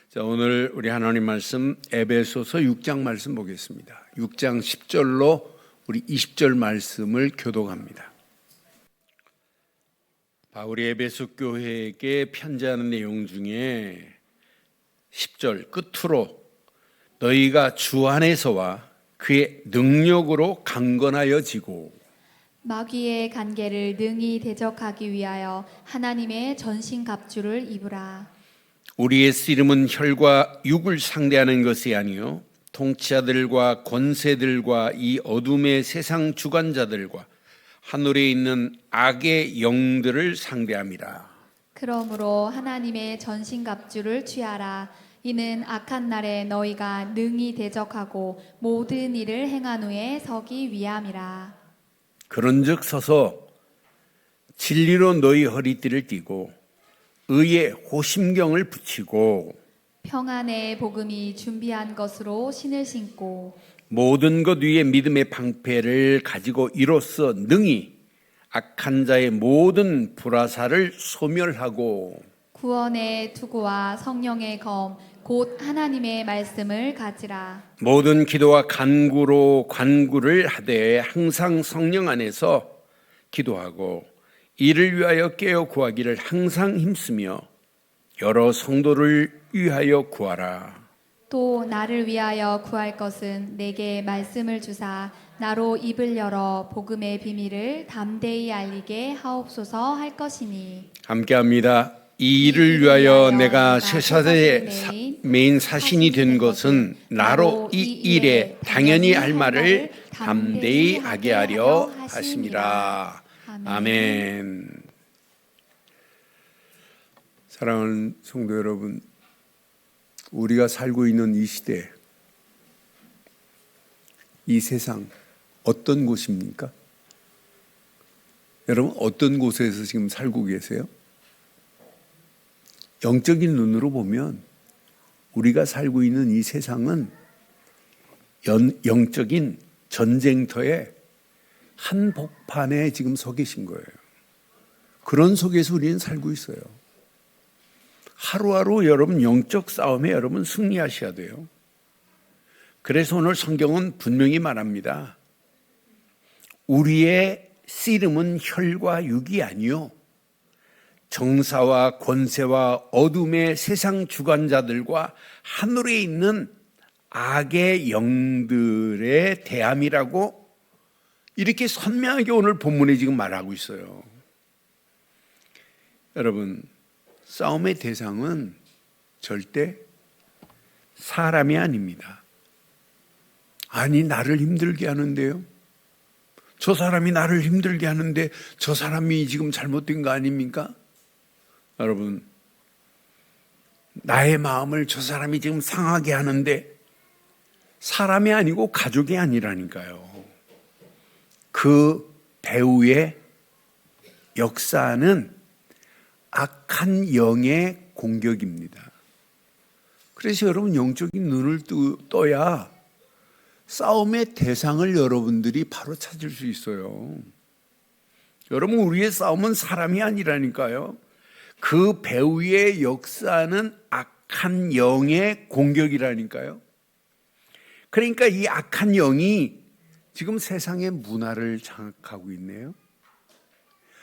자, 오늘 우리 하나님 말씀 에베소서 6장 말씀 보겠습니다. 6장 10절로 우리 20절 말씀을 교독합니다. 바울이 에베소 교회에게 편지하는 내용 중에 10절 끝으로 너희가 주 안에서와 그의 능력으로 강건하여지고 마귀의 간계를 능히 대적하기 위하여 하나님의 전신갑주를 입으라. 우리의 씨름은 혈과 육을 상대하는 것이 아니요 통치자들과 권세들과 이 어둠의 세상 주관자들과 하늘에 있는 악의 영들을 상대함이라. 그러므로 하나님의 전신갑주를 취하라. 이는 악한 날에 너희가 능히 대적하고 모든 일을 행한 후에 서기 위함이라. 그런즉 서서 진리로 너희 허리띠를 띠고 의의 호심경을 붙이고 평안의 복음이 준비한 것으로 신을 신고 모든 것 위에 믿음의 방패를 가지고 이로써 능히 악한 자의 모든 불화살을 소멸하고 구원의 투구와 성령의 검 곧 하나님의 말씀을 가지라. 모든 기도와 간구로 간구를 하되 항상 성령 안에서 기도하고 이를 위하여 깨어 구하기를 항상 힘쓰며 여러 성도를 위하여 구하라. 또 나를 위하여 구할 것은 내게 말씀을 주사 나로 입을 열어 복음의 비밀을 담대히 알리게 하옵소서 할 것이니. 함께합니다. 이 일을 위하여 내가 쇠사대의 메인 사신이 된 것은 나로 이 일에 당연히 할 말을 담대히 하게 하려 하심이라. 아멘. 사랑하는 성도 여러분, 우리가 살고 있는 이 시대, 이 세상 어떤 곳입니까? 여러분 어떤 곳에서 지금 살고 계세요? 영적인 눈으로 보면 우리가 살고 있는 이 세상은 영적인 전쟁터에 한복판에 지금 서 계신 거예요. 그런 속에서 우리는 살고 있어요. 하루하루 여러분 영적 싸움에 여러분 승리하셔야 돼요. 그래서 오늘 성경은 분명히 말합니다. 우리의 씨름은 혈과 육이 아니요 정사와 권세와 어둠의 세상 주관자들과 하늘에 있는 악의 영들의 대함이라고 이렇게 선명하게 오늘 본문에 지금 말하고 있어요. 여러분, 싸움의 대상은 절대 사람이 아닙니다. 아니, 나를 힘들게 하는데요. 저 사람이 나를 힘들게 하는데 저 사람이 지금 잘못된 거 아닙니까? 여러분, 나의 마음을 저 사람이 지금 상하게 하는데 사람이 아니고 가족이 아니라니까요. 그 배우의 역사는 악한 영의 공격입니다. 그래서 여러분 영적인 눈을 떠야 싸움의 대상을 여러분들이 바로 찾을 수 있어요. 여러분, 우리의 싸움은 사람이 아니라니까요. 그 배우의 역사는 악한 영의 공격이라니까요. 그러니까 이 악한 영이 지금 세상의 문화를 장악하고 있네요.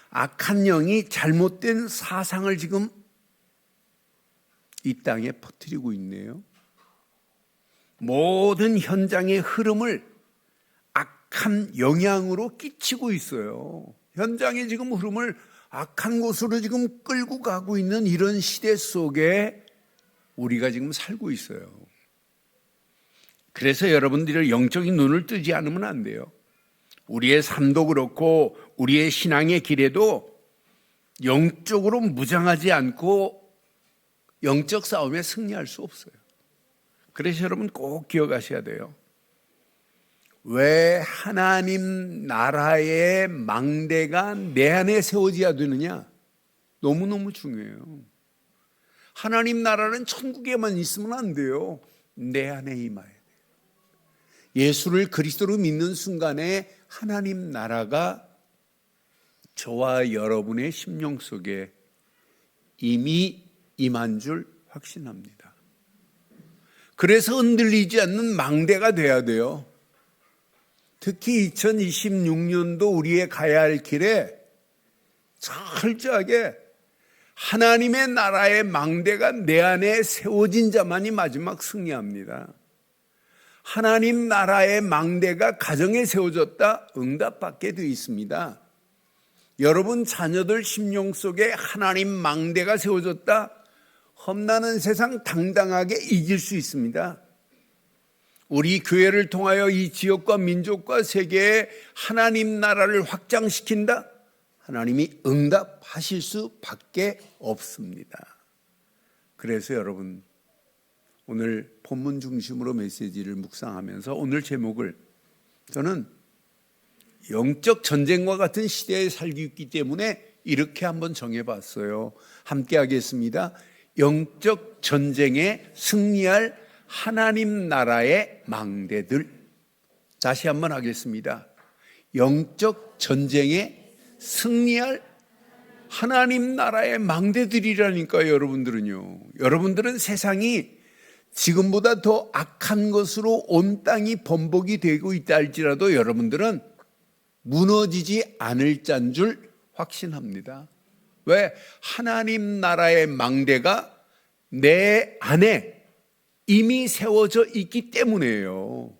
악한 영이 잘못된 사상을 지금 이 땅에 퍼뜨리고 있네요. 모든 현장의 흐름을 악한 영향으로 끼치고 있어요. 현장의 지금 흐름을 악한 곳으로 지금 끌고 가고 있는 이런 시대 속에 우리가 지금 살고 있어요. 그래서 여러분들이 영적인 눈을 뜨지 않으면 안 돼요. 우리의 삶도 그렇고 우리의 신앙의 길에도 영적으로 무장하지 않고 영적 싸움에 승리할 수 없어요. 그래서 여러분 꼭 기억하셔야 돼요. 왜 하나님 나라의 망대가 내 안에 세워져야 되느냐? 너무너무 중요해요. 하나님 나라는 천국에만 있으면 안 돼요. 내 안에 임해야 돼요. 예수를 그리스도로 믿는 순간에 하나님 나라가 저와 여러분의 심령 속에 이미 임한 줄 확신합니다. 그래서 흔들리지 않는 망대가 돼야 돼요. 특히 2026년도 우리의 가야 할 길에 철저하게 하나님의 나라의 망대가 내 안에 세워진 자만이 마지막 승리합니다. 하나님 나라의 망대가 가정에 세워졌다? 응답받게 되어 있습니다. 여러분 자녀들 심령 속에 하나님 망대가 세워졌다? 험난한 세상 당당하게 이길 수 있습니다. 우리 교회를 통하여 이 지역과 민족과 세계에 하나님 나라를 확장시킨다? 하나님이 응답하실 수밖에 없습니다. 그래서 여러분 오늘 본문 중심으로 메시지를 묵상하면서 오늘 제목을 저는 영적 전쟁과 같은 시대에 살고 있기 때문에 이렇게 한번 정해봤어요. 함께 하겠습니다. 영적 전쟁에 승리할 하나님 나라의 망대들. 다시 한번 하겠습니다. 영적 전쟁에 승리할 하나님 나라의 망대들이라니까요. 여러분들은요. 여러분들은 세상이 지금보다 더 악한 것으로 온 땅이 번복이 되고 있다 할지라도 여러분들은 무너지지 않을 짠 줄 확신합니다. 왜? 하나님 나라의 망대가 내 안에 이미 세워져 있기 때문이에요.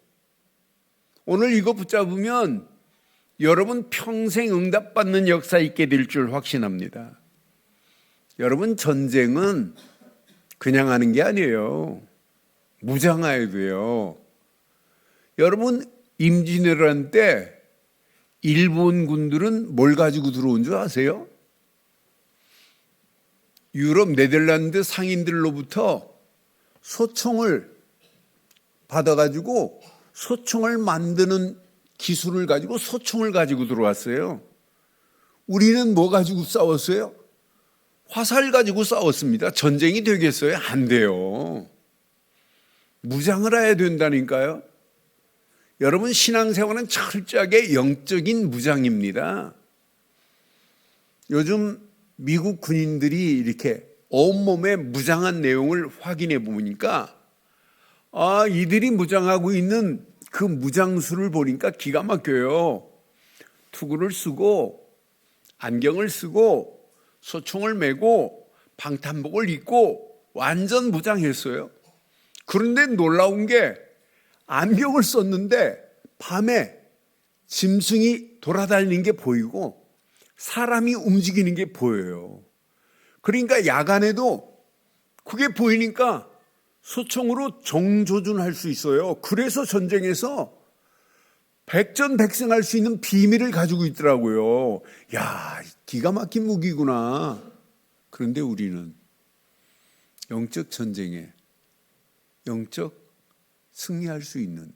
오늘 이거 붙잡으면 여러분 평생 응답받는 역사 있게 될 줄 확신합니다. 여러분 전쟁은 그냥 하는 게 아니에요. 무장해야 돼요. 여러분 임진왜란 때 일본 군들은 뭘 가지고 들어온 줄 아세요? 유럽 네덜란드 상인들로부터 소총을 받아가지고 소총을 만드는 기술을 가지고 소총을 가지고 들어왔어요. 우리는 뭐 가지고 싸웠어요? 화살 가지고 싸웠습니다. 전쟁이 되겠어요? 안 돼요. 무장을 해야 된다니까요. 여러분 신앙생활은 철저하게 영적인 무장입니다. 요즘 미국 군인들이 이렇게 온몸에 무장한 내용을 확인해 보니까 이들이 무장하고 있는 그 무장수를 보니까 기가 막혀요. 투구를 쓰고 안경을 쓰고 소총을 메고 방탄복을 입고 완전 무장했어요. 그런데 놀라운 게 안경을 썼는데 밤에 짐승이 돌아다니는 게 보이고 사람이 움직이는 게 보여요. 그러니까 야간에도 그게 보이니까 소총으로 정조준할 수 있어요. 그래서 전쟁에서 백전백승할 수 있는 비밀을 가지고 있더라고요. 야, 기가 막힌 무기구나. 그런데 우리는 영적 전쟁에 영적 승리할 수 있는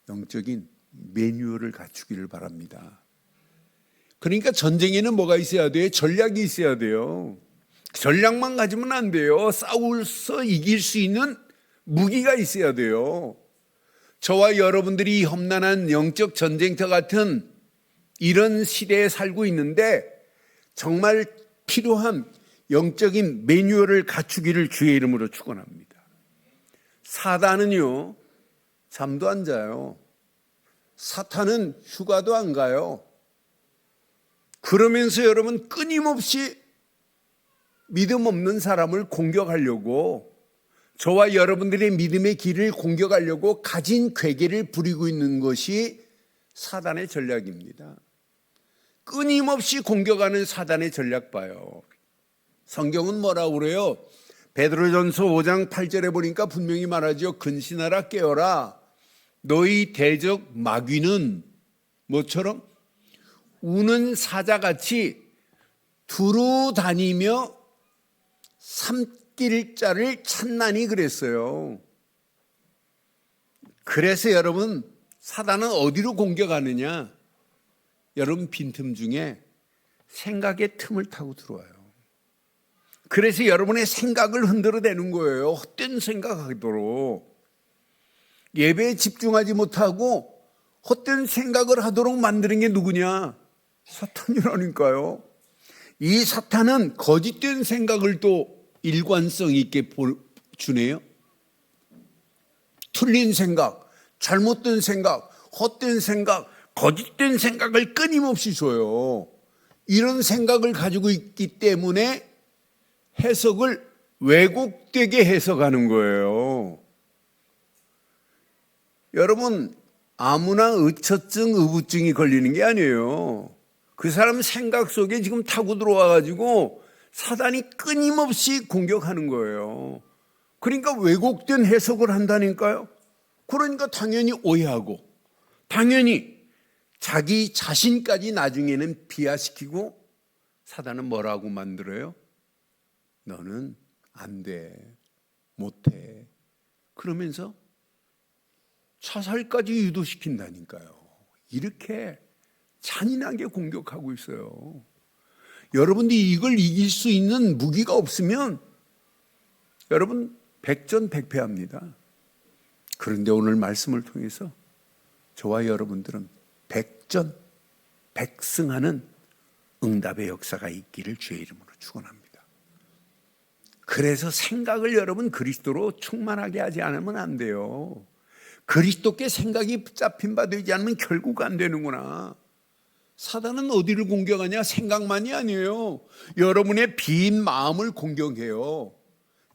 영적인 매뉴얼을 갖추기를 바랍니다. 그러니까 전쟁에는 뭐가 있어야 돼요? 전략이 있어야 돼요. 전략만 가지면 안 돼요. 싸워서 이길 수 있는 무기가 있어야 돼요. 저와 여러분들이 험난한 영적 전쟁터 같은 이런 시대에 살고 있는데 정말 필요한 영적인 매뉴얼을 갖추기를 주의 이름으로 축원합니다. 사단은요, 잠도 안 자요. 사탄은 휴가도 안 가요. 그러면서 여러분 끊임없이 믿음 없는 사람을 공격하려고, 저와 여러분들의 믿음의 길을 공격하려고 가진 괴계를 부리고 있는 것이 사단의 전략입니다. 끊임없이 공격하는 사단의 전략 봐요. 성경은 뭐라고 그래요? 베드로전서 5장 8절에 보니까 분명히 말하죠. 근신하라 깨어라. 너희 대적 마귀는 뭐처럼? 우는 사자같이 두루 다니며 삼킬 자를 찾나니 그랬어요. 그래서 여러분 사단은 어디로 공격하느냐? 여러분 빈틈 중에 생각의 틈을 타고 들어와요. 그래서 여러분의 생각을 흔들어대는 거예요. 헛된 생각하도록. 예배에 집중하지 못하고 헛된 생각을 하도록 만드는 게 누구냐? 사탄이라니까요. 이 사탄은 거짓된 생각을 또 일관성 있게 주네요. 틀린 생각, 잘못된 생각, 헛된 생각, 거짓된 생각을 끊임없이 줘요. 이런 생각을 가지고 있기 때문에 해석을 왜곡되게 해석하는 거예요. 여러분, 아무나 의처증, 의부증이 걸리는 게 아니에요. 그 사람 생각 속에 지금 타고 들어와가지고 사단이 끊임없이 공격하는 거예요. 그러니까 왜곡된 해석을 한다니까요. 그러니까 당연히 오해하고, 당연히 자기 자신까지 나중에는 비하시키고, 사단은 뭐라고 만들어요? 너는 안 돼, 못해. 그러면서 자살까지 유도시킨다니까요. 이렇게 잔인하게 공격하고 있어요. 여러분들이 이걸 이길 수 있는 무기가 없으면 여러분 백전백패합니다. 그런데 오늘 말씀을 통해서 저와 여러분들은 백전백승하는 응답의 역사가 있기를 주의 이름으로 축원합니다. 그래서 생각을 여러분 그리스도로 충만하게 하지 않으면 안 돼요. 그리스도께 생각이 붙잡힌 바 되지 않으면 결국 안 되는구나. 사단은 어디를 공격하냐? 생각만이 아니에요. 여러분의 빈 마음을 공격해요.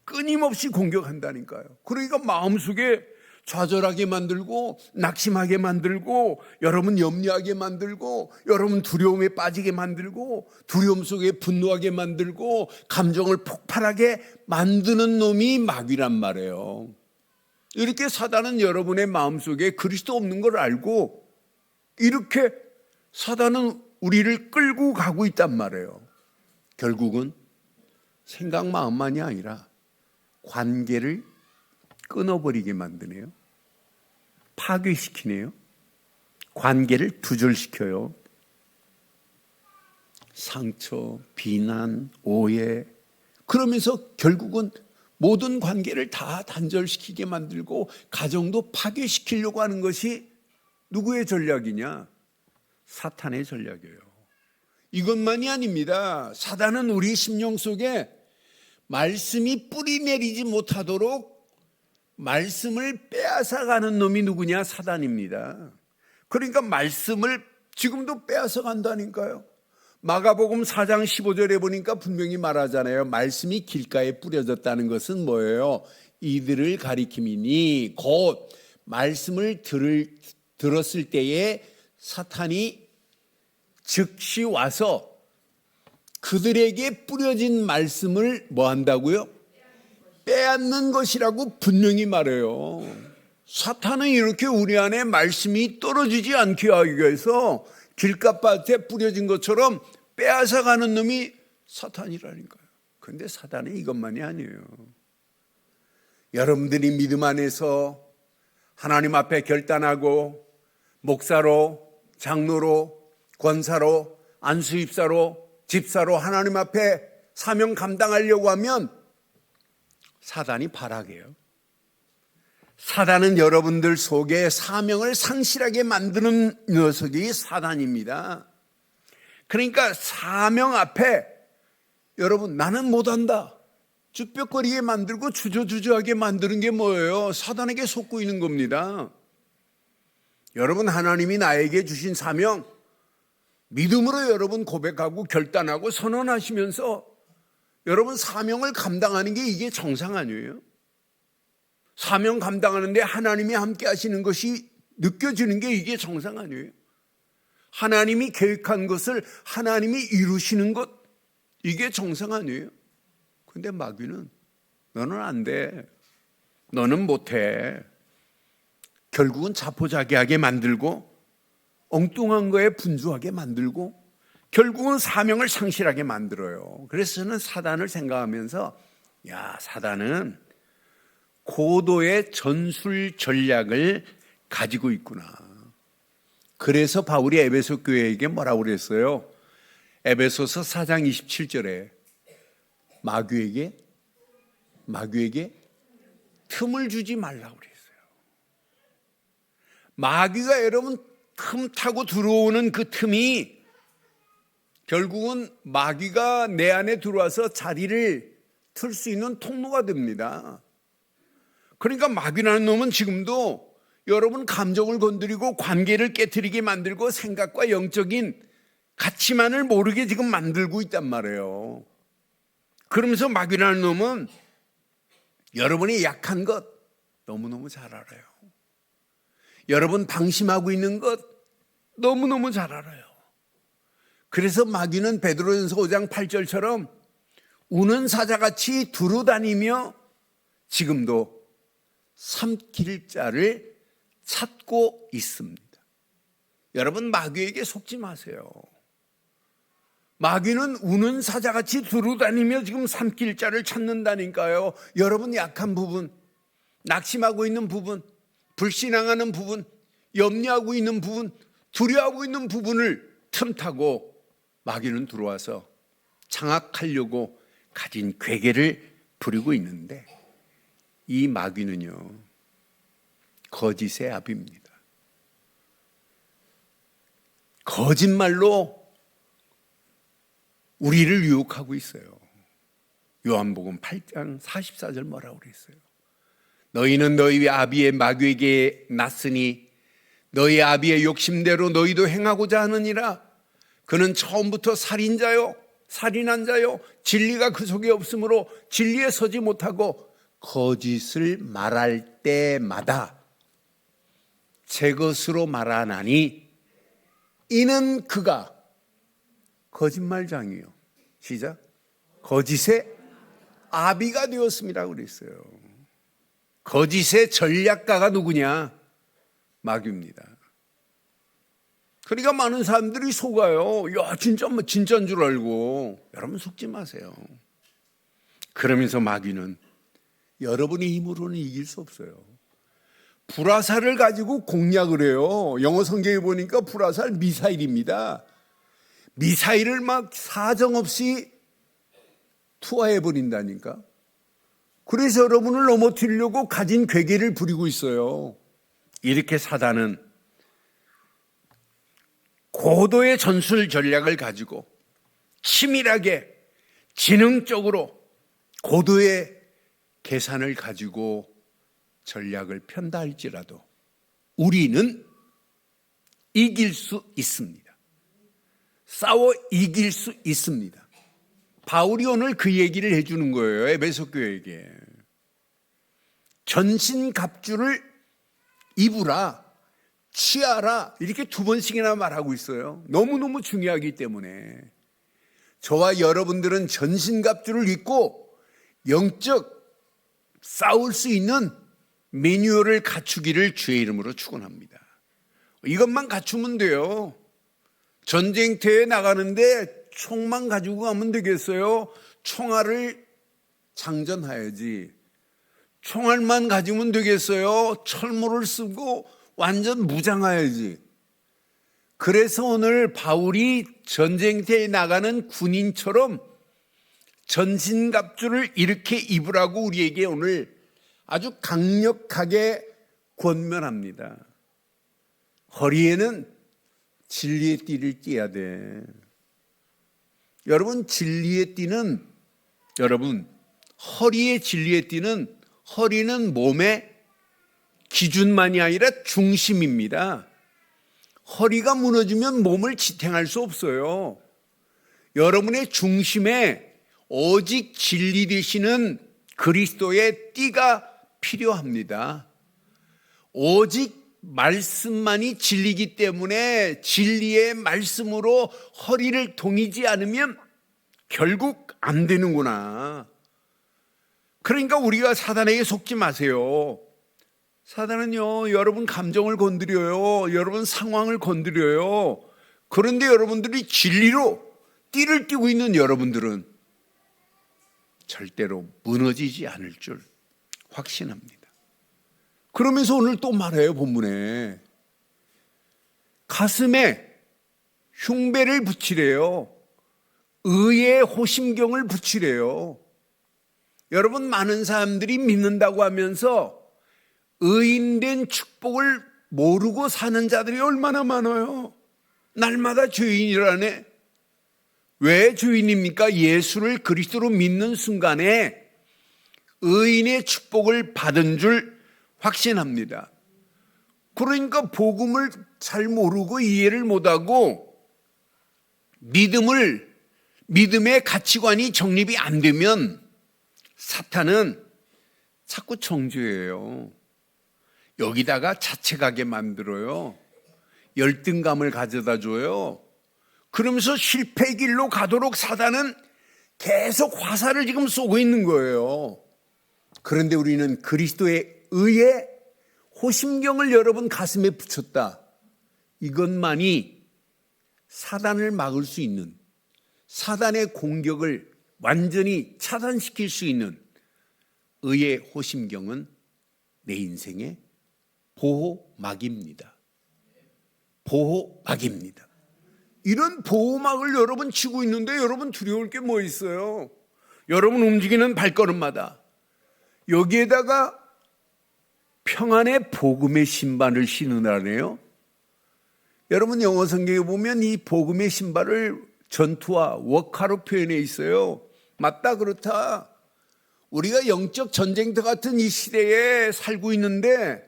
끊임없이 공격한다니까요. 그러니까 마음속에 좌절하게 만들고, 낙심하게 만들고, 여러분 염려하게 만들고, 여러분 두려움에 빠지게 만들고, 두려움 속에 분노하게 만들고, 감정을 폭발하게 만드는 놈이 마귀란 말이에요. 이렇게 사단은 여러분의 마음속에 그리스도 없는 걸 알고, 이렇게 사단은 우리를 끌고 가고 있단 말이에요. 결국은 생각 마음만이 아니라 관계를 끊어버리게 만드네요. 파괴시키네요. 관계를 두절시켜요. 상처, 비난, 오해, 그러면서 결국은 모든 관계를 다 단절시키게 만들고 가정도 파괴시키려고 하는 것이 누구의 전략이냐? 사탄의 전략이에요. 이것만이 아닙니다. 사단은 우리 심령 속에 말씀이 뿌리 내리지 못하도록 말씀을 빼앗아가는 놈이 누구냐? 사단입니다. 그러니까 말씀을 지금도 빼앗아간다니까요. 마가복음 4장 15절에 보니까 분명히 말하잖아요. 말씀이 길가에 뿌려졌다는 것은 뭐예요? 이들을 가리킴이니 곧 말씀을 들었을 때에 사탄이 즉시 와서 그들에게 뿌려진 말씀을 뭐 한다고요? 빼앗는 것이라고 분명히 말해요. 사탄은 이렇게 우리 안에 말씀이 떨어지지 않게 하기 위해서 길가밭에 뿌려진 것처럼 빼앗아가는 놈이 사탄이라니까요. 그런데 사탄은 이것만이 아니에요. 여러분들이 믿음 안에서 하나님 앞에 결단하고 목사로, 장로로, 권사로, 안수입사로, 집사로 하나님 앞에 사명 감당하려고 하면 사단이 발악해요. 사단은 여러분들 속에 사명을 상실하게 만드는 녀석이 사단입니다. 그러니까 사명 앞에 여러분 나는 못한다 쭈뼛거리게 만들고 주저주저하게 만드는 게 뭐예요? 사단에게 속고 있는 겁니다. 여러분 하나님이 나에게 주신 사명 믿음으로 여러분 고백하고 결단하고 선언하시면서 여러분 사명을 감당하는 게 이게 정상 아니에요? 사명 감당하는데 하나님이 함께 하시는 것이 느껴지는 게 이게 정상 아니에요? 하나님이 계획한 것을 하나님이 이루시는 것 이게 정상 아니에요? 근데 마귀는 너는 안 돼, 너는 못해, 결국은 자포자기하게 만들고 엉뚱한 거에 분주하게 만들고 결국은 사명을 상실하게 만들어요. 그래서 저는 사단을 생각하면서 야, 사단은 고도의 전술 전략을 가지고 있구나. 그래서 바울이 에베소 교회에게 뭐라고 그랬어요? 에베소서 4장 27절에 마귀에게 틈을 주지 말라고 그랬어요. 마귀가 여러분 틈 타고 들어오는 그 틈이 결국은 마귀가 내 안에 들어와서 자리를 틀 수 있는 통로가 됩니다. 그러니까 마귀라는 놈은 지금도 여러분 감정을 건드리고 관계를 깨트리게 만들고 생각과 영적인 가치만을 모르게 지금 만들고 있단 말이에요. 그러면서 마귀라는 놈은 여러분이 약한 것 너무너무 잘 알아요. 여러분 방심하고 있는 것 너무너무 잘 알아요. 그래서 마귀는 베드로전서 5장 8절처럼 우는 사자같이 두루다니며 지금도 삼킬 자를 찾고 있습니다. 여러분 마귀에게 속지 마세요. 마귀는 우는 사자같이 두루다니며 지금 삼킬 자를 찾는다니까요. 여러분 약한 부분, 낙심하고 있는 부분, 불신앙하는 부분, 염려하고 있는 부분, 두려워하고 있는 부분을 틈타고 마귀는 들어와서 장악하려고 가진 괴계를 부리고 있는데 이 마귀는요 거짓의 아비입니다. 거짓말로 우리를 유혹하고 있어요. 요한복음 8장 44절 뭐라고 그랬어요? 너희는 너희 아비의 마귀에게 났으니 너희 아비의 욕심대로 너희도 행하고자 하느니라. 그는 처음부터 살인자요 살인한 자요 진리가 그 속에 없으므로 진리에 서지 못하고 거짓을 말할 때마다 제 것으로 말하나니 이는 그가 거짓말장이요. 시작. 거짓의 아비가 되었습니다 그랬어요. 거짓의 전략가가 누구냐? 마귀입니다. 그러니까 많은 사람들이 속아요. 야, 진짜인 줄 알고. 여러분 속지 마세요. 그러면서 마귀는 여러분의 힘으로는 이길 수 없어요. 불화살을 가지고 공략을 해요. 영어 성경에 보니까 불화살 미사일입니다. 미사일을 막 사정없이 투하해버린다니까. 그래서 여러분을 넘어뜨리려고 가진 괴계를 부리고 있어요. 이렇게 사단은 고도의 전술 전략을 가지고 치밀하게 지능적으로 고도의 계산을 가지고 전략을 편다 할지라도 우리는 이길 수 있습니다. 싸워 이길 수 있습니다. 바울이 오늘 그 얘기를 해주는 거예요. 에베소 교회에게. 전신갑주를 입으라, 취하라 이렇게 2번씩이나 말하고 있어요. 너무너무 중요하기 때문에 저와 여러분들은 전신갑주를 입고 영적 싸울 수 있는 매뉴얼을 갖추기를 주의 이름으로 축원합니다. 이것만 갖추면 돼요. 전쟁터에 나가는데 총만 가지고 가면 되겠어요? 총알을 장전해야지. 총알만 가지면 되겠어요? 철모를 쓰고 완전 무장해야지. 그래서 오늘 바울이 전쟁터에 나가는 군인처럼 전신갑주를 이렇게 입으라고 우리에게 오늘 아주 강력하게 권면합니다. 허리에는 진리의 띠를 띠어야 돼. 여러분 진리의 띠는 허리의 진리의 띠는 허리는 몸의 기준만이 아니라 중심입니다. 허리가 무너지면 몸을 지탱할 수 없어요. 여러분의 중심에 오직 진리 되시는 그리스도의 띠가 필요합니다. 오직 말씀만이 진리이기 때문에 진리의 말씀으로 허리를 동이지 않으면 결국 안 되는구나. 그러니까 우리가 사단에게 속지 마세요. 사단은요, 여러분 감정을 건드려요. 여러분 상황을 건드려요. 그런데 여러분들이 진리로 띠를 띠고 있는 여러분들은 절대로 무너지지 않을 줄 확신합니다. 그러면서 오늘 또 말해요, 본문에. 가슴에 흉배를 붙이래요. 의의 호심경을 붙이래요. 여러분, 많은 사람들이 믿는다고 하면서 의인된 축복을 모르고 사는 자들이 얼마나 많아요. 날마다 죄인이라네. 왜 죄인입니까? 예수를 그리스도로 믿는 순간에 의인의 축복을 받은 줄 확신합니다. 그러니까 복음을 잘 모르고 이해를 못하고 믿음의 가치관이 정립이 안 되면 사탄은 자꾸 정죄해요. 여기다가 자책하게 만들어요. 열등감을 가져다 줘요. 그러면서 실패의 길로 가도록 사단은 계속 화살을 지금 쏘고 있는 거예요. 그런데 우리는 그리스도의 의에 호심경을 여러분 가슴에 붙였다. 이것만이 사단을 막을 수 있는, 사단의 공격을 완전히 차단시킬 수 있는 의의 호심경은 내 인생의 보호막입니다. 보호막입니다. 이런 보호막을 여러분 치고 있는데 여러분 두려울 게 뭐 있어요? 여러분 움직이는 발걸음마다 여기에다가 평안의 복음의 신발을 신으라네요. 여러분 영어 성경에 보면 이 복음의 신발을 전투와 워카로 표현해 있어요. 맞다, 그렇다. 우리가 영적 전쟁터 같은 이 시대에 살고 있는데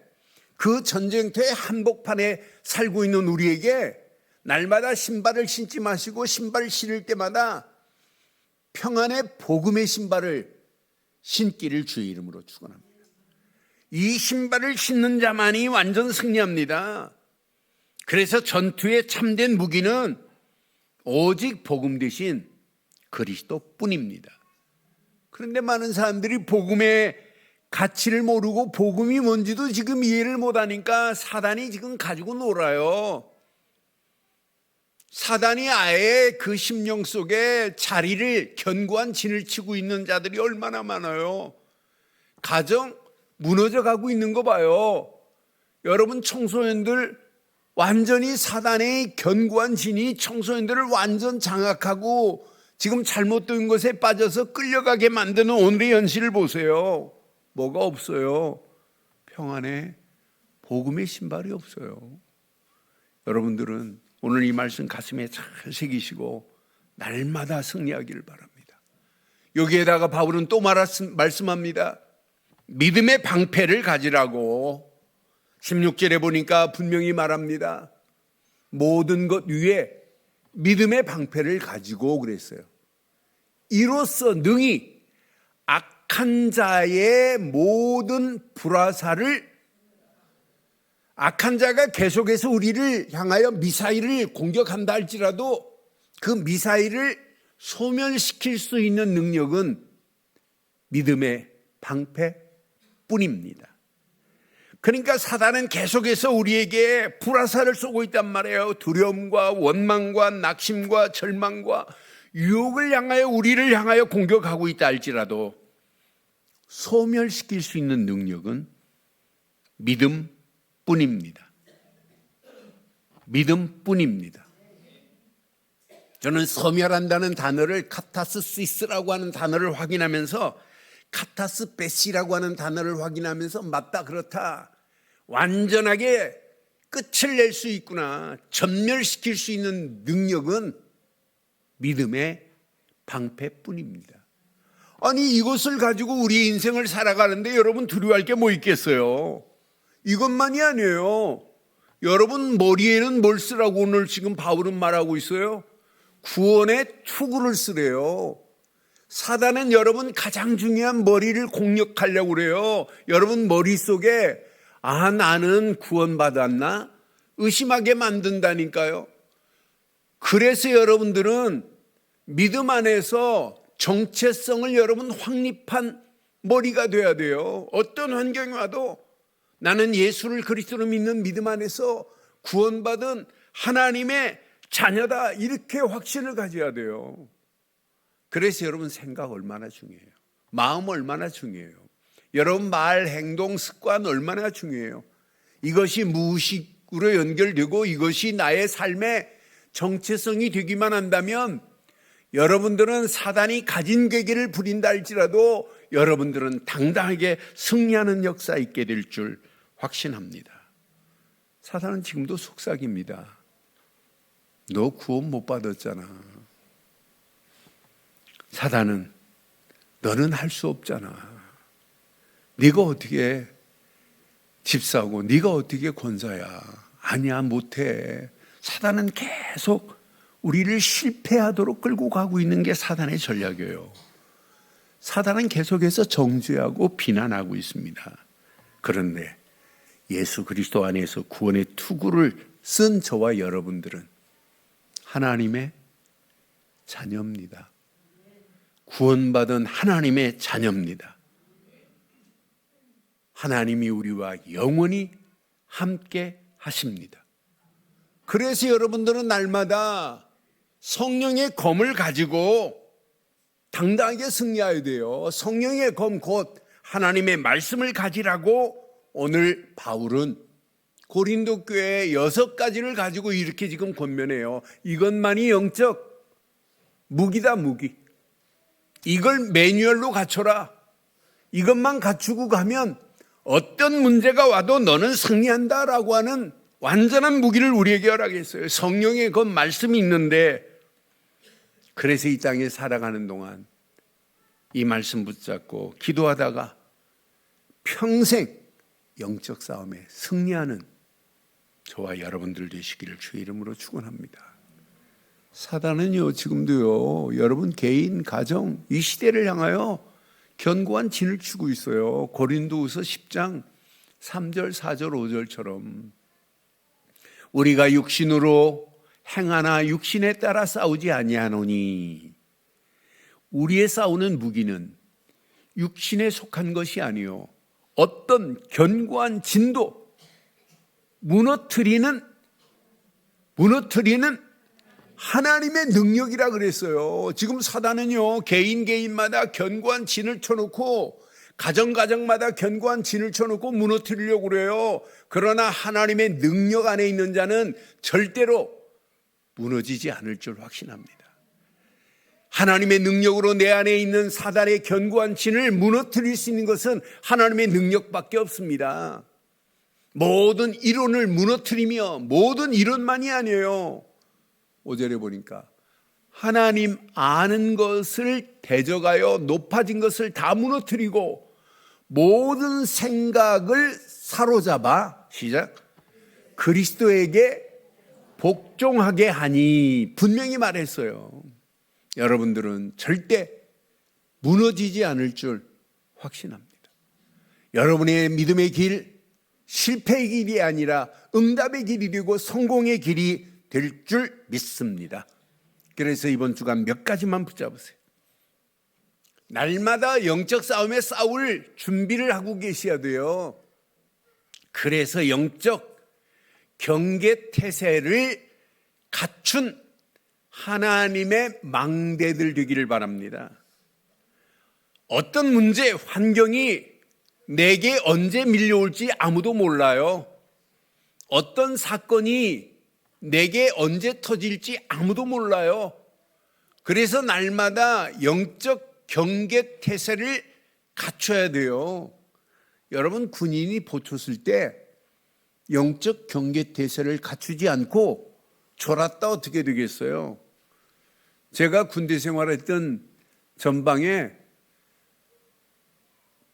그 전쟁터의 한복판에 살고 있는 우리에게 날마다 신발을 신지 마시고 신발을 신을 때마다 평안의 복음의 신발을 신기를 주의 이름으로 축원합니다. 이 신발을 신는 자만이 완전 승리합니다. 그래서 전투의 참된 무기는 오직 복음 대신 그리스도뿐입니다. 그런데 많은 사람들이 복음의 가치를 모르고 복음이 뭔지도 지금 이해를 못하니까 사단이 지금 가지고 놀아요. 사단이 아예 그 심령 속에 자리를 견고한 진을 치고 있는 자들이 얼마나 많아요. 가정 무너져 가고 있는 거 봐요. 여러분 청소년들 완전히 사단의 견고한 진이 청소년들을 완전 장악하고 지금 잘못된 것에 빠져서 끌려가게 만드는 오늘의 현실을 보세요. 뭐가 없어요? 평안의 복음의 신발이 없어요. 여러분들은 오늘 이 말씀 가슴에 잘 새기시고 날마다 승리하기를 바랍니다. 여기에다가 바울은 또 말씀합니다. 믿음의 방패를 가지라고 16절에 보니까 분명히 말합니다. 모든 것 위에 믿음의 방패를 가지고 그랬어요. 이로써 능히 악한 자의 모든 불화살을, 악한 자가 계속해서 우리를 향하여 미사일을 공격한다 할지라도 그 미사일을 소멸시킬 수 있는 능력은 믿음의 방패뿐입니다. 그러니까 사단은 계속해서 우리에게 불화살을 쏘고 있단 말이에요. 두려움과 원망과 낙심과 절망과 유혹을 향하여 우리를 향하여 공격하고 있다 할지라도 소멸시킬 수 있는 능력은 믿음뿐입니다. 믿음뿐입니다. 저는 소멸한다는 단어를 카타스시스라고 하는 단어를 확인하면서 카타스베시라고 하는 단어를 확인하면서 맞다, 그렇다. 완전하게 끝을 낼 수 있구나. 전멸시킬 수 있는 능력은 믿음의 방패뿐입니다. 아니 이것을 가지고 우리 인생을 살아가는데 여러분 두려워할 게 뭐 있겠어요? 이것만이 아니에요. 여러분 머리에는 뭘 쓰라고 오늘 지금 바울은 말하고 있어요? 구원의 투구를 쓰래요. 사단은 여러분 가장 중요한 머리를 공격하려고 그래요. 여러분 머릿속에 나는 구원받았나? 의심하게 만든다니까요. 그래서 여러분들은 믿음 안에서 정체성을 여러분 확립한 머리가 돼야 돼요. 어떤 환경이 와도 나는 예수를 그리스도로 믿는 믿음 안에서 구원받은 하나님의 자녀다, 이렇게 확신을 가져야 돼요. 그래서 여러분 생각 얼마나 중요해요. 마음 얼마나 중요해요. 여러분 말, 행동, 습관 얼마나 중요해요. 이것이 무의식으로 연결되고 이것이 나의 삶의 정체성이 되기만 한다면 여러분들은 사단이 가진 계기를 부린다 할지라도 여러분들은 당당하게 승리하는 역사 있게 될 줄 확신합니다. 사단은 지금도 속삭입니다. 너 구원 못 받았잖아. 사단은 너는 할 수 없잖아. 네가 어떻게 집사고 네가 어떻게 권사야. 아니야, 못해. 사단은 계속 우리를 실패하도록 끌고 가고 있는 게 사단의 전략이에요. 사단은 계속해서 정죄하고 비난하고 있습니다. 그런데 예수 그리스도 안에서 구원의 투구를 쓴 저와 여러분들은 하나님의 자녀입니다. 구원받은 하나님의 자녀입니다. 하나님이 우리와 영원히 함께 하십니다. 그래서 여러분들은 날마다 성령의 검을 가지고 당당하게 승리해야 돼요. 성령의 검 곧 하나님의 말씀을 가지라고 오늘 바울은 고린도 교회 6가지를 가지고 이렇게 지금 권면해요. 이것만이 영적 무기다, 무기. 이걸 매뉴얼로 갖춰라. 이것만 갖추고 가면 어떤 문제가 와도 너는 승리한다라고 하는 완전한 무기를 우리에게 허락했어요. 성령의 그 말씀이 있는데, 그래서 이 땅에 살아가는 동안 이 말씀 붙잡고 기도하다가 평생 영적 싸움에 승리하는 저와 여러분들 되시기를 주의 이름으로 축원합니다. 사단은요, 지금도요, 여러분 개인, 가정, 이 시대를 향하여 견고한 진을 치고 있어요. 고린도후서 10장 3절, 4절, 5절처럼 우리가 육신으로 행하나 육신에 따라 싸우지 아니하노니. 우리의 싸우는 무기는 육신에 속한 것이 아니요 어떤 견고한 진도, 무너뜨리는 하나님의 능력이라 그랬어요. 지금 사단은요, 개인마다 견고한 진을 쳐놓고 가정마다 견고한 진을 쳐놓고 무너뜨리려고 그래요. 그러나 하나님의 능력 안에 있는 자는 절대로 무너지지 않을 줄 확신합니다. 하나님의 능력으로 내 안에 있는 사단의 견고한 진을 무너뜨릴 수 있는 것은 하나님의 능력밖에 없습니다. 모든 이론을 무너뜨리며, 모든 이론만이 아니에요. 5절에 보니까 하나님 아는 것을 대적하여 높아진 것을 다 무너뜨리고 모든 생각을 사로잡아, 시작, 그리스도에게 복종하게 하니. 분명히 말했어요. 여러분들은 절대 무너지지 않을 줄 확신합니다. 여러분의 믿음의 길, 실패의 길이 아니라 응답의 길이 되고 성공의 길이 될 줄 믿습니다. 그래서 이번 주간 몇 가지만 붙잡으세요. 날마다 영적 싸움에 싸울 준비를 하고 계셔야 돼요. 그래서 영적 경계태세를 갖춘 하나님의 망대들 되기를 바랍니다. 어떤 문제, 환경이 내게 언제 밀려올지 아무도 몰라요. 어떤 사건이 내게 언제 터질지 아무도 몰라요. 그래서 날마다 영적 경계태세를 갖춰야 돼요. 여러분, 군인이 보초 쓸 때 영적 경계태세를 갖추지 않고 졸았다 어떻게 되겠어요? 제가 군대 생활했던 전방에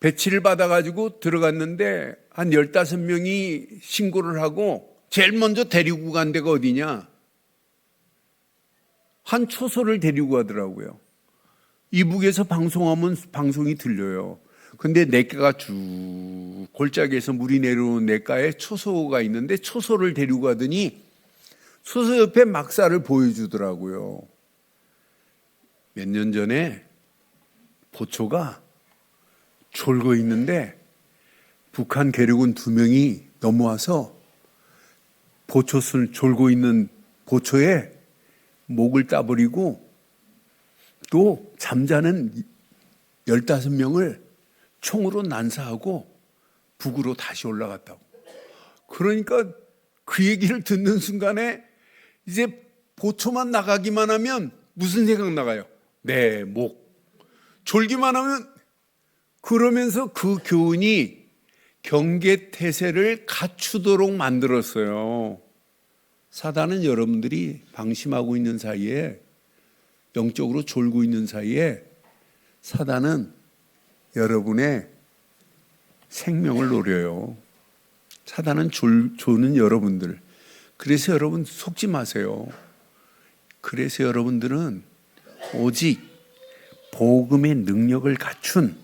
배치를 받아가지고 들어갔는데 한 15명이 신고를 하고 제일 먼저 데리고 간 데가 어디냐? 한 초소를 데리고 가더라고요. 이북에서 방송하면 방송이 들려요. 근데 냇가가 쭉 골짜기에서 물이 내려오는 냇가에 초소가 있는데 초소를 데리고 가더니 초소 옆에 막사를 보여주더라고요. 몇 년 전에 보초가 졸고 있는데 북한 괴력군 2명이 넘어와서 보초술 졸고 있는 보초에 목을 따버리고 또 잠자는 15명을 총으로 난사하고 북으로 다시 올라갔다고. 그러니까 그 얘기를 듣는 순간에 이제 보초만 나가기만 하면 무슨 생각 나가요? 내 목. 졸기만 하면, 그러면서 그 교훈이 경계태세를 갖추도록 만들었어요. 사단은 여러분들이 방심하고 있는 사이에, 영적으로 졸고 있는 사이에 사단은 여러분의 생명을 노려요. 사단은 조는 여러분들. 그래서 여러분 속지 마세요. 그래서 여러분들은 오직 복음의 능력을 갖춘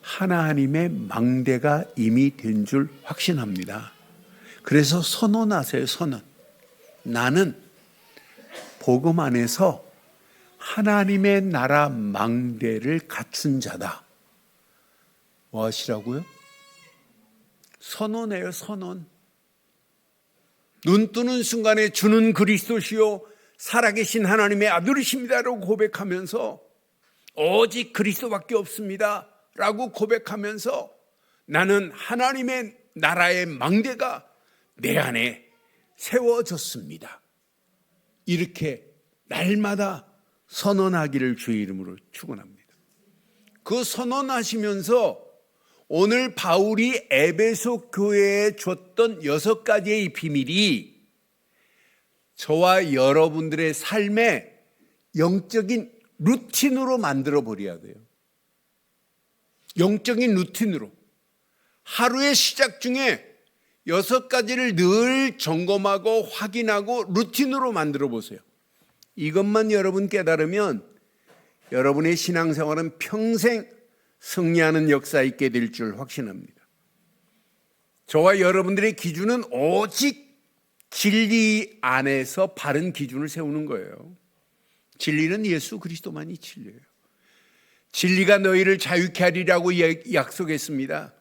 하나님의 망대가 이미 된 줄 확신합니다. 그래서 선언하세요. 선언. 나는 복음 안에서 하나님의 나라 망대를 갖춘 자다. 뭐 하시라고요? 선언해요. 선언. 눈 뜨는 순간에 주는 그리스도시요 살아계신 하나님의 아들이십니다라고 고백하면서 오직 그리스도밖에 없습니다 라고 고백하면서 나는 하나님의 나라의 망대가 내 안에 세워졌습니다. 이렇게 날마다 선언하기를 주의 이름으로 축원합니다. 그 선언하시면서 오늘 바울이 에베소 교회에 줬던 6가지의 비밀이 저와 여러분들의 삶의 영적인 루틴으로 만들어 버려야 돼요. 영적인 루틴으로. 하루의 시작 중에 6가지를 늘 점검하고 확인하고 루틴으로 만들어 보세요. 이것만 여러분 깨달으면 여러분의 신앙생활은 평생 승리하는 역사 있게 될 줄 확신합니다. 저와 여러분들의 기준은 오직 진리 안에서 바른 기준을 세우는 거예요. 진리는 예수 그리스도만이 진리예요. 진리가 너희를 자유케 하리라고 약속했습니다.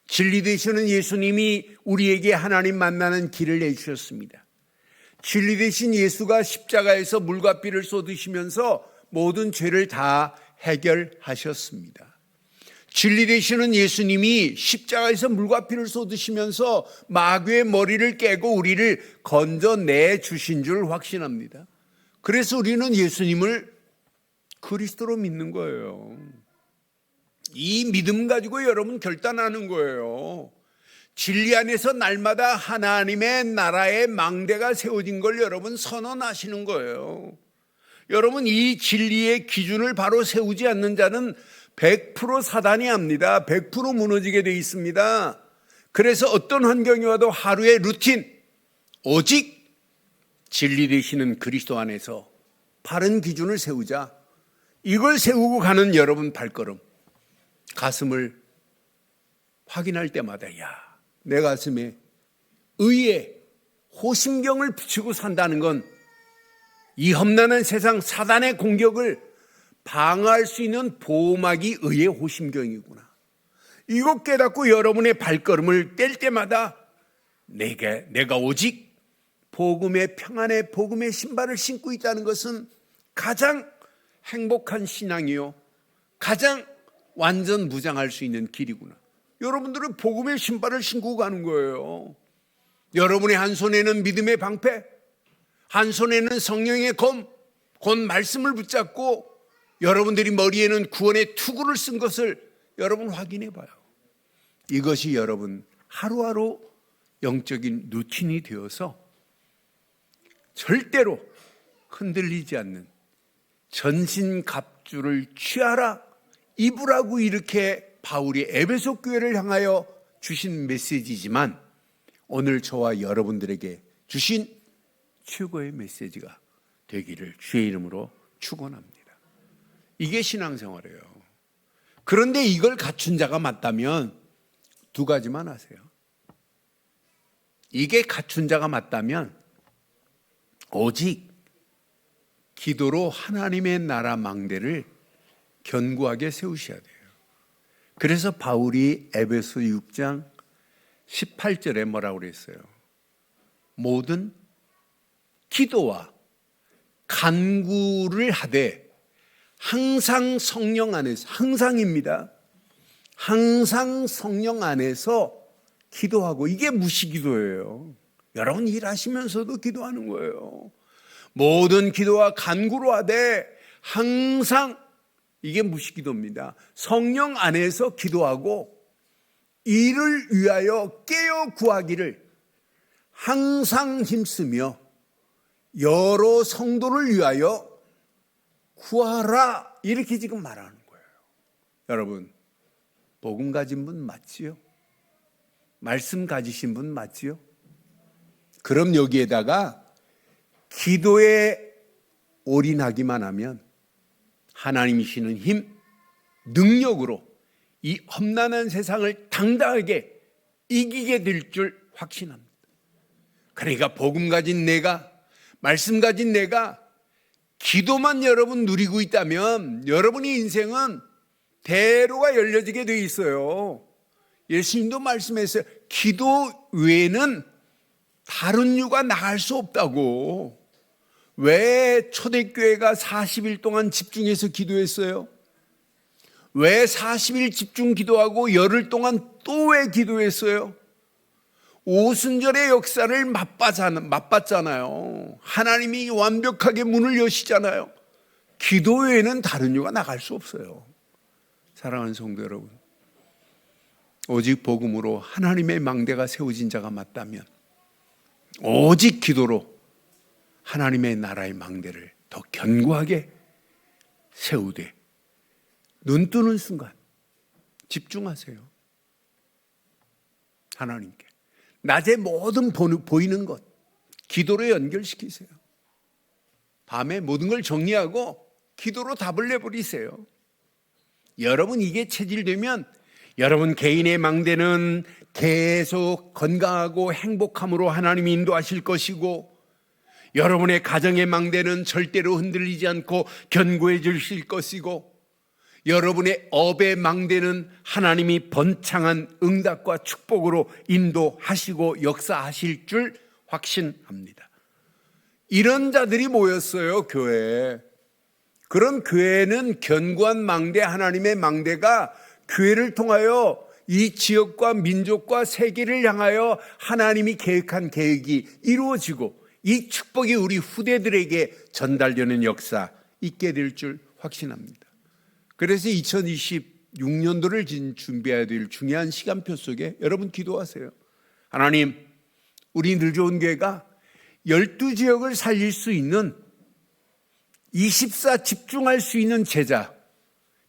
진리 되시는 예수님이 우리에게 하나님 만나는 길을 내주셨습니다. 진리 되신 예수가 십자가에서 물과 피를 쏟으시면서 모든 죄를 다 해결하셨습니다. 진리 되시는 예수님이 십자가에서 물과 피를 쏟으시면서 마귀의 머리를 깨고 우리를 건져내 주신 줄 확신합니다. 그래서 우리는 예수님을 그리스도로 믿는 거예요. 이 믿음 가지고 여러분 결단하는 거예요. 진리 안에서 날마다 하나님의 나라의 망대가 세워진 걸 여러분 선언하시는 거예요. 여러분 이 진리의 기준을 바로 세우지 않는 자는 100% 사단이 합니다. 100% 무너지게 되어 있습니다. 그래서 어떤 환경이 와도 하루의 루틴, 오직 진리 되시는 그리스도 안에서 바른 기준을 세우자. 이걸 세우고 가는 여러분 발걸음, 가슴을 확인할 때마다 내 가슴에 의의 호심경을 비추고 산다는 건 이 험난한 세상 사단의 공격을 방어할 수 있는 보호막이 의의 호심경이구나. 이거 깨닫고 여러분의 발걸음을 뗄 때마다 내가 오직 복음의 평안의 복음의 신발을 신고 있다는 것은 가장 행복한 신앙이요, 가장 완전 무장할 수 있는 길이구나. 여러분들은 복음의 신발을 신고 가는 거예요. 여러분의 한 손에는 믿음의 방패, 한 손에는 성령의 검, 곧 말씀을 붙잡고 여러분들이 머리에는 구원의 투구를 쓴 것을 여러분 확인해 봐요. 이것이 여러분 하루하루 영적인 루틴이 되어서 절대로 흔들리지 않는 전신갑주를 취하라, 입으라고 이렇게 바울이 에베소 교회를 향하여 주신 메시지지만 오늘 저와 여러분들에게 주신 최고의 메시지가 되기를 주의 이름으로 축원합니다. 이게 신앙생활이에요. 그런데 이걸 갖춘 자가 맞다면 2가지만 하세요. 이게 갖춘 자가 맞다면 오직 기도로 하나님의 나라 망대를 견고하게 세우셔야 돼요. 그래서 바울이 에베소 6장 18절에 뭐라고 그랬어요? 모든 기도와 간구를 하되 항상 성령 안에서, 항상입니다. 항상 성령 안에서 기도하고, 이게 무시기도예요. 여러분 일하시면서도 기도하는 거예요. 모든 기도와 간구로 하되 항상, 이게 무시기도입니다. 성령 안에서 기도하고 이를 위하여 깨어 구하기를 항상 힘쓰며 여러 성도를 위하여 구하라, 이렇게 지금 말하는 거예요. 여러분 복음 가진 분 맞지요? 말씀 가지신 분 맞지요? 그럼 여기에다가 기도에 올인하기만 하면 하나님이 주시는 힘, 능력으로 이 험난한 세상을 당당하게 이기게 될 줄 확신합니다. 그러니까 복음 가진 내가, 말씀 가진 내가 기도만 여러분 누리고 있다면 여러분의 인생은 대로가 열려지게 돼 있어요. 예수님도 말씀했어요. 기도 외에는 다른 이유가 나갈 수 없다고. 왜 초대교회가 40일 동안 집중해서 기도했어요? 왜 40일 집중 기도하고 열흘 동안 또 왜 기도했어요? 오순절의 역사를 맛봤잖아요. 하나님이 완벽하게 문을 여시잖아요. 기도 외에는 다른 이유가 나갈 수 없어요. 사랑하는 성도 여러분, 오직 복음으로 하나님의 망대가 세워진 자가 맞다면 오직 기도로 하나님의 나라의 망대를 더 견고하게 세우되 눈 뜨는 순간 집중하세요. 하나님께 낮에 모든 보이는 것 기도로 연결시키세요. 밤에 모든 걸 정리하고 기도로 답을 내버리세요. 여러분 이게 체질되면 여러분 개인의 망대는 계속 건강하고 행복함으로 하나님이 인도하실 것이고, 여러분의 가정의 망대는 절대로 흔들리지 않고 견고해지실 것이고, 여러분의 업의 망대는 하나님이 번창한 응답과 축복으로 인도하시고 역사하실 줄 확신합니다. 이런 자들이 모였어요, 교회에. 그런 교회는 견고한 망대, 하나님의 망대가 교회를 통하여 이 지역과 민족과 세계를 향하여 하나님이 계획한 계획이 이루어지고 이 축복이 우리 후대들에게 전달되는 역사 있게 될 줄 확신합니다. 그래서 2026년도를 준비해야 될 중요한 시간표 속에 여러분 기도하세요. 하나님, 우리 늘좋은교회가 12지역을 살릴 수 있는 24 집중할 수 있는 제자,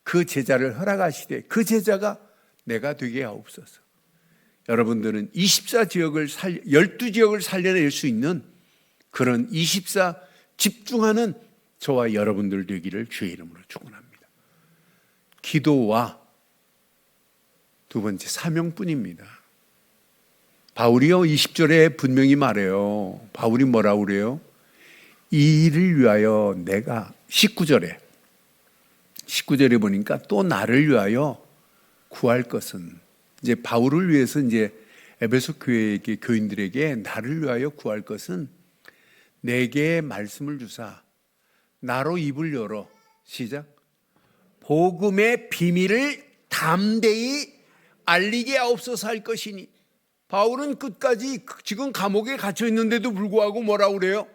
그 제자를 허락하시되 그 제자가 내가 되게 하옵소서. 여러분들은 12지역을 살려낼 수 있는 그런 24 집중하는 저와 여러분들 되기를 주의 이름으로 축원합니다. 기도와 두 번째 사명뿐입니다. 바울이요 20절에 분명히 말해요. 바울이 뭐라고 그래요? 이 일을 위하여 내가 19절에 보니까 또 나를 위하여 구할 것은, 이제 바울을 위해서 이제 에베소 교회에게, 교인들에게 나를 위하여 구할 것은 내게 말씀을 주사 나로 입을 열어, 시작, 복음의 비밀을 담대히 알리게 하옵소서 할 것이니. 바울은 끝까지 지금 감옥에 갇혀 있는데도 불구하고 뭐라고 그래요?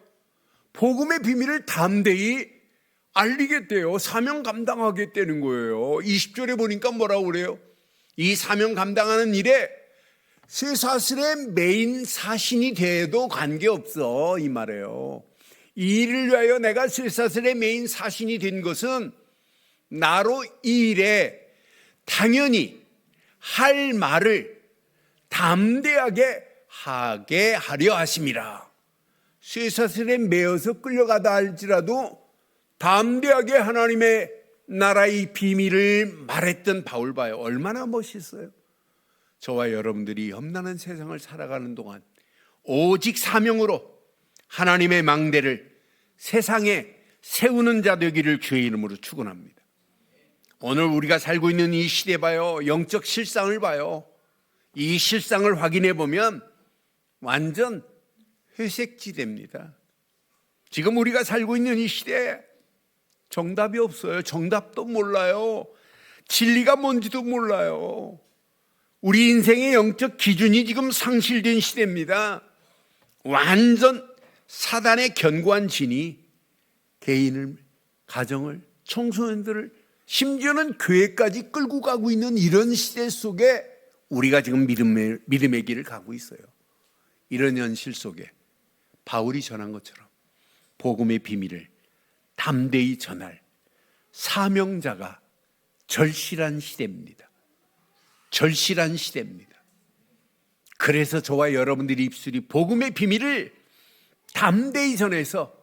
복음의 비밀을 담대히 알리겠대요. 사명 감당하겠다는 거예요. 20절에 보니까 뭐라고 그래요? 이 사명 감당하는 일에 쇠사슬의 메인 사신이 돼도 관계없어, 이 말이에요. 이 일을 위하여 내가 쇠사슬의 메인 사신이 된 것은 나로 이 일에 당연히 할 말을 담대하게 하게 하려 하심이라. 쇠사슬에 매어서 끌려가다 할지라도 담대하게 하나님의 나라의 비밀을 말했던 바울 봐요. 얼마나 멋있어요. 저와 여러분들이 험난한 세상을 살아가는 동안 오직 사명으로 하나님의 망대를 세상에 세우는 자 되기를 주의 이름으로 축원합니다. 오늘 우리가 살고 있는 이 시대 봐요. 영적 실상을 봐요. 이 실상을 확인해 보면 완전 회색지대입니다. 지금 우리가 살고 있는 이 시대에 정답이 없어요. 정답도 몰라요. 진리가 뭔지도 몰라요. 우리 인생의 영적 기준이 지금 상실된 시대입니다. 완전 사단의 견고한 진이 개인을, 가정을, 청소년들을, 심지어는 교회까지 끌고 가고 있는 이런 시대 속에 우리가 지금 믿음의 길을 가고 있어요. 이런 현실 속에 바울이 전한 것처럼 복음의 비밀을 담대히 전할 사명자가 절실한 시대입니다. 절실한 시대입니다. 그래서 저와 여러분들의 입술이 복음의 비밀을 담대히 전해서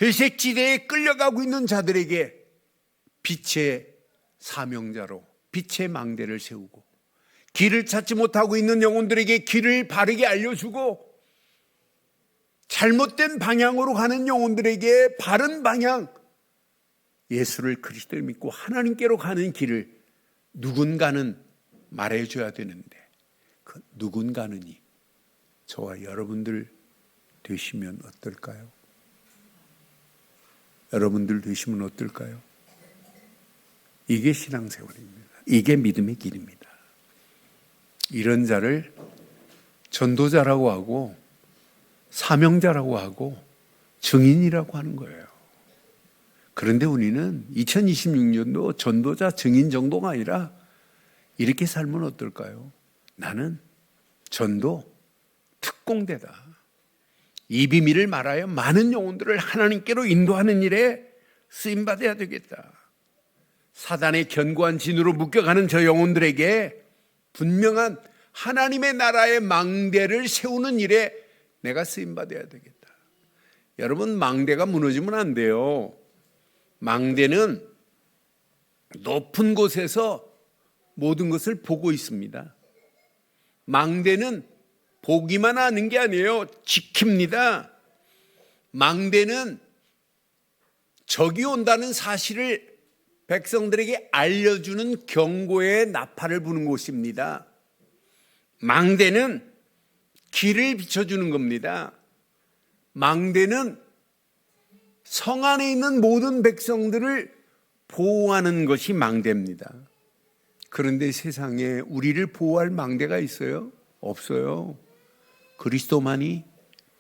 회색지대에 끌려가고 있는 자들에게 빛의 사명자로 빛의 망대를 세우고, 길을 찾지 못하고 있는 영혼들에게 길을 바르게 알려주고, 잘못된 방향으로 가는 영혼들에게 바른 방향, 예수를 그리스도를 믿고 하나님께로 가는 길을 누군가는 말해줘야 되는데, 그 누군가는이 저와 여러분들 되시면 어떨까요? 여러분들 되시면 어떨까요? 이게 신앙생활입니다. 이게 믿음의 길입니다. 이런 자를 전도자라고 하고 사명자라고 하고 증인이라고 하는 거예요. 그런데 우리는 2026년도 전도자 증인 정도가 아니라 이렇게 살면 어떨까요? 나는 전도 특공대다. 이 비밀을 말하여 많은 영혼들을 하나님께로 인도하는 일에 쓰임받아야 되겠다. 사단의 견고한 진으로 묶여가는 저 영혼들에게 분명한 하나님의 나라의 망대를 세우는 일에 내가 쓰임받아야 되겠다. 여러분, 망대가 무너지면 안 돼요. 망대는 높은 곳에서 모든 것을 보고 있습니다. 망대는 보기만 하는 게 아니에요. 지킵니다. 망대는 적이 온다는 사실을 백성들에게 알려주는 경고의 나팔을 부는 곳입니다. 망대는 길을 비춰주는 겁니다. 망대는 성 안에 있는 모든 백성들을 보호하는 것이 망대입니다. 그런데 세상에 우리를 보호할 망대가 있어요? 없어요. 그리스도만이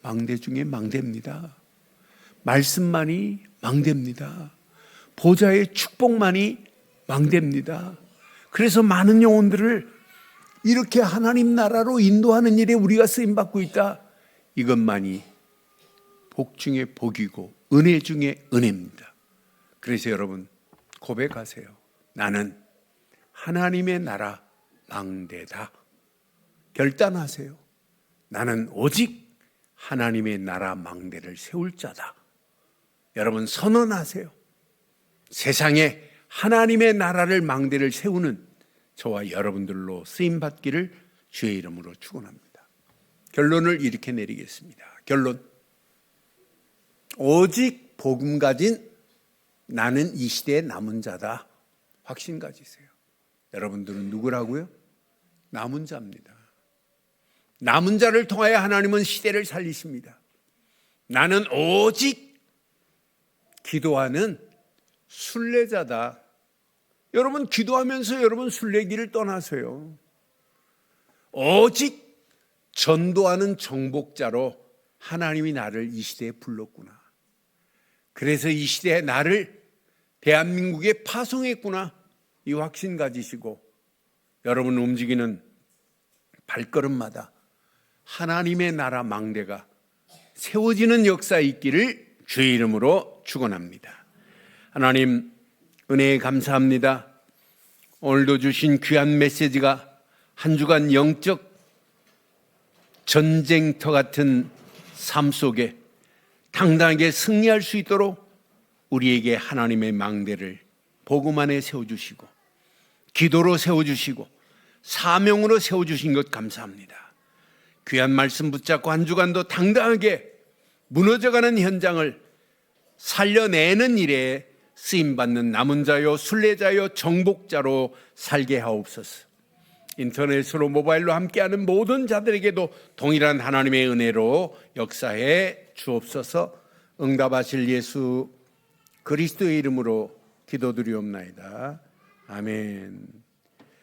망대 중에 망대입니다. 말씀만이 망대입니다. 보좌의 축복만이 망대입니다. 그래서 많은 영혼들을 이렇게 하나님 나라로 인도하는 일에 우리가 쓰임받고 있다. 이것만이 복 중에 복이고 은혜 중에 은혜입니다. 그래서 여러분 고백하세요. 나는 하나님의 나라 망대다. 결단하세요. 나는 오직 하나님의 나라 망대를 세울 자다. 여러분 선언하세요. 세상에 하나님의 나라를 망대를 세우는 저와 여러분들로 쓰임받기를 주의 이름으로 축원합니다. 결론을 이렇게 내리겠습니다. 결론. 오직 복음 가진 나는 이 시대의 남은 자다. 확신 가지세요. 여러분들은 누구라고요? 남은 자입니다. 남은 자를 통하여 하나님은 시대를 살리십니다. 나는 오직 기도하는 순례자다. 여러분 기도하면서 여러분 순례길을 떠나세요. 오직 전도하는 정복자로 하나님이 나를 이 시대에 불렀구나. 그래서 이 시대에 나를 대한민국에 파송했구나. 이 확신 가지시고 여러분 움직이는 발걸음마다 하나님의 나라 망대가 세워지는 역사 있기를 주의 이름으로 축원합니다. 하나님 은혜에 감사합니다. 오늘도 주신 귀한 메시지가 한 주간 영적 전쟁터 같은 삶 속에 당당하게 승리할 수 있도록 우리에게 하나님의 망대를 복음 안에 세워주시고 기도로 세워주시고 사명으로 세워주신 것 감사합니다. 귀한 말씀 붙잡고 한 주간도 당당하게 무너져가는 현장을 살려내는 일에 쓰임받는 남은 자요 순례자요 정복자로 살게 하옵소서. 인터넷으로 모바일로 함께하는 모든 자들에게도 동일한 하나님의 은혜로 역사해 주옵소서. 응답하실 예수 그리스도의 이름으로 기도드리옵나이다. 아멘.